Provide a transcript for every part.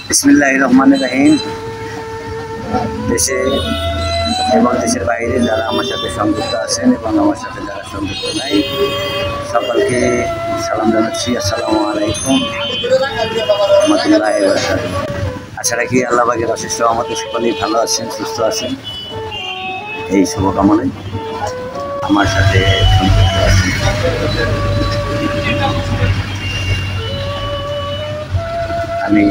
বিসমিল্লাহির রহমানির রহিম। দেশে এবং দেশের বাইরে যারা আমার সাথে সংযুক্ত আছেন এবং আমার সাথে যারা সংযুক্ত নাই, সকলকে সালাম জানাচ্ছি। আসসালামু আলাইকুম রহমতুল্লাহি ওয়া বারাকাতুহু। আশা রাখি আল্লাহ পাকের অশেষ রহমতে সকলেই ভালো আছেন, সুস্থ আছেন, এই শুভকামনায় আমার সাথে সংযুক্ত আছেন। আমি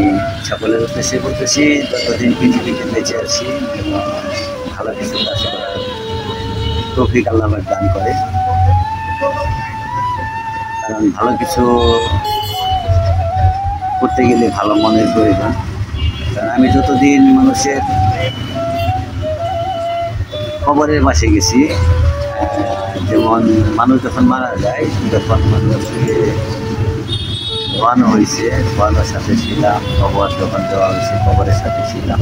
সকলের উদ্দেশ্যে বলতেছি, যতদিন পৃথিবীতে বেঁচে আছি ভালো কিছু কাজ করার তৌফিক আল্লাহ পাক দান করে। কারণ ভালো কিছু করতে গেলে ভালো মনের প্রয়োজন। কারণ আমি যতদিন মানুষের কবরের পাশে গেছি, যেমন মানুষ যখন মারা যায়, যখন মানুষকে ধোয়ানো হয়েছে, ধোয়ানোর সাথে ছিলাম, কবর যখন দেওয়া হয়েছে কবরের সাথে ছিলাম।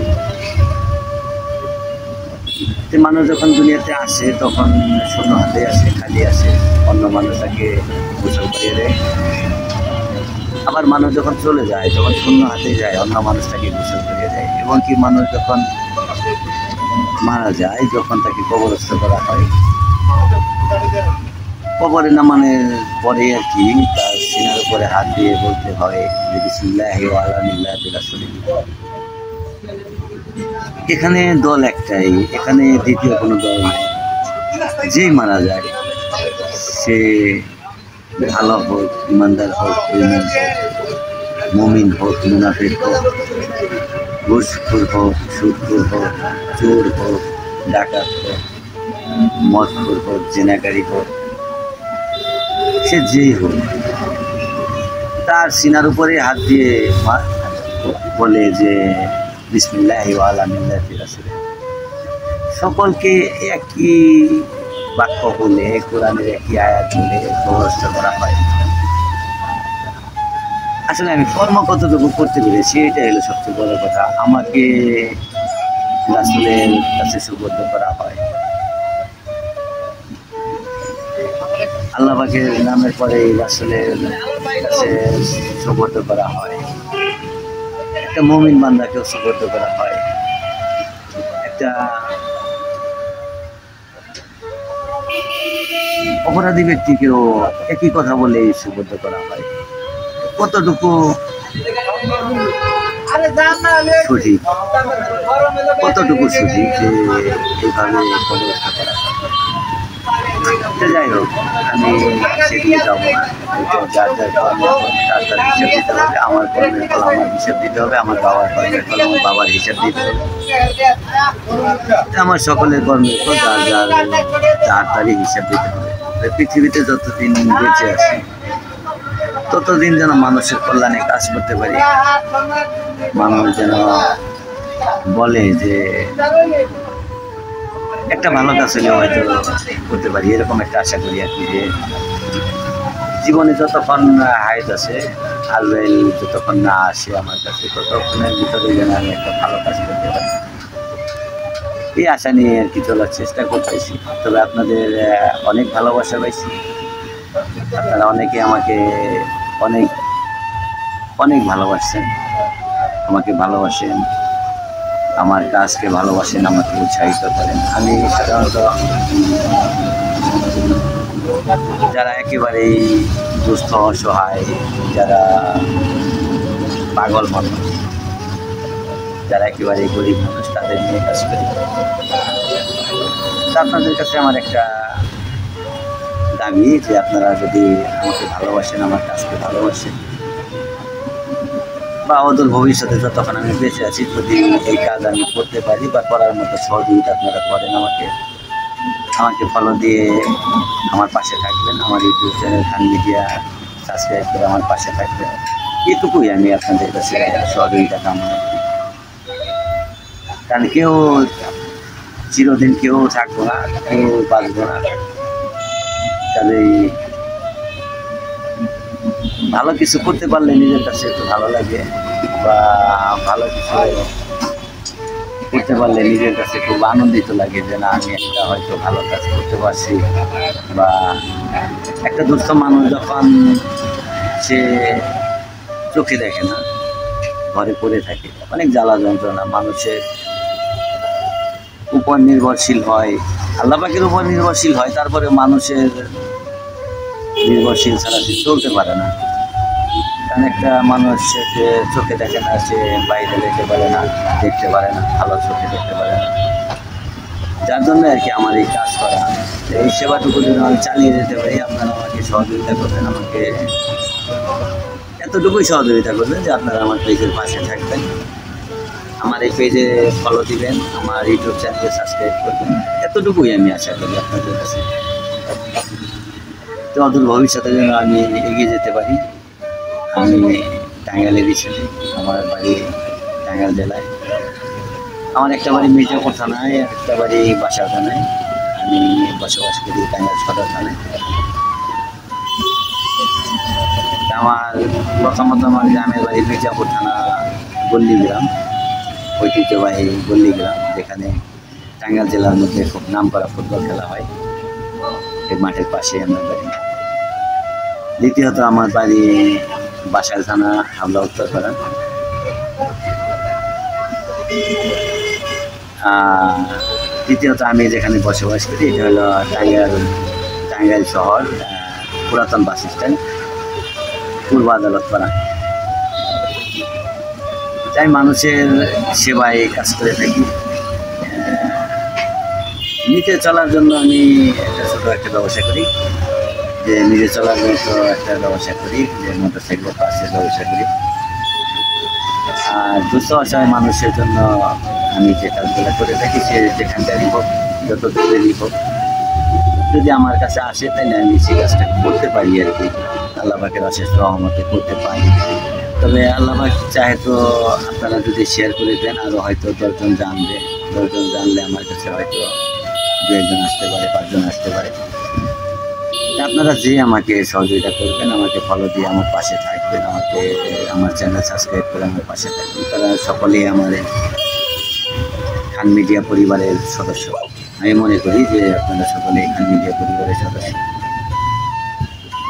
মানুষ যখন দুনিয়াতে আসে তখন শূন্য হাতে আসে, খালি আসে, অন্য মানুষ তাকে গোসল করিয়ে দেয়। আবার মানুষ যখন চলে যায় তখন শূন্য হাতে যায়, অন্য মানুষ তাকে গোসল করিয়ে দেয়। এবং কি মানুষ যখন মারা যায়, যখন তাকে কবরস্থ করা হয়, কবরে নামানোর পরে আর কি তার সিনার উপরে হাত দিয়ে বলতে হয় যে বিসমিল্লাহি ওয়া আলা মিল্লাতি রাসূলিল্লাহ। এখানে দল একটাই, এখানে দ্বিতীয় কোনো দল নেই। যেই মারা যায় সে ভালো হোক, ইমানদার হোক, বেঈমান হোক, মুমিন হোক, মুনাফিক হোক, ঘুষখোর হোক, সুদখোর হোক, চোর হোক, ডাকাত হোক, মদখোর হোক, জেনাকারী হোক, সে যেই হোক, তার সিনার উপরে হাত দিয়ে বলে যে বিসমিল্লাহি ওয়া আলা মিল্লাতি রাসূলিল্লাহ। সকলকে একই বাক্য বলে, কোরআনের একই আয়াত বলে কবরস্থ করা হয়। আসলে আমি কর্ম কতটুকু করতে পেরেছি, এটাই হলো সবচেয়ে বড় কথা। আমাকে রাসূলের কাছে সুবদ্ধ করা হয়, আল্লাহ পাকের নামের পরে রাসূলের কাছে সুবদ্ধ করা হয়, একটা মুমিন বান্দাকেও সুবদ্ধ করা হয়, একটা অপরাধী ব্যক্তিকেও একই কথা বলে সুবদ্ধ করা হয়। কতটুকু সঠিক, কতটুকু সঠিক যে এইভাবে কবরস্থ করা হয়। যাই হোক, আমি সেদিকে যাব না। যার যার কর্মের তার তার হিসাব দিতে হবে। আমার কর্মের ফল আমার হিসাব দিতে হবে, আমার বাবার কর্মের ফল আমার বাবার হিসাব দিতে হবে। আমার সকলের কর্মের ফল যার যার তার তারই হিসাব দিতে হবে। পৃথিবীতে যতদিন বেঁচে আছি ততদিন যেন মানুষের কল্যাণে কাজ করতে পারি। মানুষ যেন বলে যে একটা ভালো কাজ হলে হয়তো করতে পারি, এরকম একটা আশা করি আর কি। যে জীবনে যতক্ষণ হায়াত আছে, আলবেল যতক্ষণ না আসে আমার কাছে, ততক্ষণের ভিতরে যেন আমি একটা ভালো কাজ করতে পারি, এই আশা নিয়ে আর কি চলার চেষ্টা করতেছি। তবে আপনাদের অনেক ভালোবাসা পাইছি, আপনারা অনেকে আমাকে অনেক অনেক ভালোবাসছেন, আমাকে ভালোবাসেন, আমার কাজকে ভালোবাসেন, আমাকে উৎসাহিত করেন। আমি সাধারণত যারা একেবারেই দুস্থ, অসহায়, যারা পাগল মানুষ, যারা একেবারেই গরিব মানুষ, তাদের নিয়ে কাজ করি। আপনাদের কাছে আমার একটা দাবি যে আপনারা যদি আমাকে ভালোবাসেন, আমার কাজকে ভালোবাসেন, বা অদূর ভবিষ্যতে যতক্ষণ আমি বেঁচে আছি যদি এই কাজ আমি করতে পারি বা করার মতো সহযোগিতা আপনারা করেন, আমাকে ফলো দিয়ে আমার পাশে থাকবেন, আমার ইউটিউব চ্যানেল খান মিডিয়া সাবস্ক্রাইব করে আমার পাশে থাকবেন, এটুকুই আমি আপনাদের কাছে সহযোগিতা কামনা করি। কারণ কেউ চিরদিন কেউ থাকবো না, কেউ বাঁচবো না। তাহলে ভালো কিছু করতে পারলে নিজের কাছে একটু ভালো লাগে, বা ভালো কিছু করতে পারলে নিজের কাছে খুব আনন্দিত লাগে যে না, আমি একটা হয়তো ভালো কাজ করতে পারছি। বা একটা দুস্থ মানুষ যখন সে চোখে দেখে না, ঘরে পড়ে থাকে, অনেক জ্বালা যন্ত্রণা, মানুষের উপর নির্ভরশীল হয়, আল্লাহ পাকের উপর নির্ভরশীল হয়, তারপরে মানুষের নির্ভরশীল ছাড়া সে চলতে পারে না। কারণ একটা মানুষ যে চোখে দেখে না, সে বাইরে দেখতে পারে না, ভালো চোখে দেখতে পারে না। যার জন্য আর কি আমার এই কাজ করা, এই সেবাটুকু যদি আমি চালিয়ে যেতে পারি, আপনারা আমাকে সহযোগিতা করবেন, আমাকে এতটুকুই সহযোগিতা করবেন যে আপনারা আমার পেজের পাশে থাকবেন, আমার এই পেজে ফলো দিবেন, আমার ইউটিউব চ্যানেলে সাবস্ক্রাইব করবেন, এতটুকুই আমি আশা করি আপনাদের কাছে। তো অদূর ভবিষ্যতে যেন আমি এগিয়ে যেতে পারি। আমি টাঙ্গাইলেরই ছেলে, আমার বাড়ি টাঙ্গাইল জেলায়। আমার একটা বাড়ি মির্জাপুর থানায়, একটা বাড়ি বাসার থানায়। আমি বসবাস করি টাঙ্গাইল সদর থানায়। আমার প্রথমত আমার গ্রামের বাড়ি মির্জাপুর থানা গল্লিগ্রাম, ঐতিহ্যবাহী গল্লিগ্রাম, যেখানে টাঙ্গাইল জেলার মধ্যে খুব নাম করা ফুটবল খেলা হয়। এই মাঠের পাশে আমার বাড়ি। দ্বিতীয়ত আমার বাড়ি বাসাইল থানা, হামলা উত্তরপাড়া। তৃতীয়ত আমি যেখানে বসবাস করি এটা হলো টাঙ্গাইল শহর, পুরাতন বাস স্ট্যান্ড, পূর্ব আদালত পাড়া। তাই মানুষের সেবায় কাজ করে থাকি। নিজে চলার জন্য আমি ছোটো একটা ব্যবসা করি, যে নিজে চলার মতো একটা ব্যবসা করি, যে মোটরসাইকেল পার্সের ব্যবসা করি। আর দুস্থ অসহায় মানুষের জন্য আমি যে কাজগুলো করে থাকি, সে যেখানকারই হোক, যত দূরেরই হোক, যদি আমার কাছে আসে তাহলে আমি সেই কাজটা করতে পারি আর কি। আল্লাহ পাকের অশেষ রহমতে করতে পারি। তবে আল্লাহ পাক চাহে তো আপনারা যদি শেয়ার করে দেন, আরও হয়তো 10 জন জানবে। 10 জন জানলে আমার কাছে হয়তো 2 একজন আসতে পারে, 5 জন আসতে পারে। আপনারা যে আমাকে সহযোগিতা করবেন, আমাকে ফলো দিয়ে আমার পাশে থাকবেন, আমাকে আমার চ্যানেল সাবস্ক্রাইব করে আমার পাশে থাকবেন, তারা সকলেই আমার খান মিডিয়া পরিবারের সদস্য। আমি মনে করি যে আপনারা সকলে খান মিডিয়া পরিবারের সদস্য।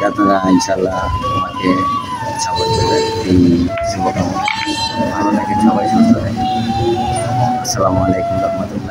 আপনারা ইনশাল্লাহ আমাকে সাপোর্ট করবেন, এই শুভকামনা। ভালো থাকেন সবাই, সুস্থ থাকেন। আসসালামু আলাইকুম রহমতুল্লাহ।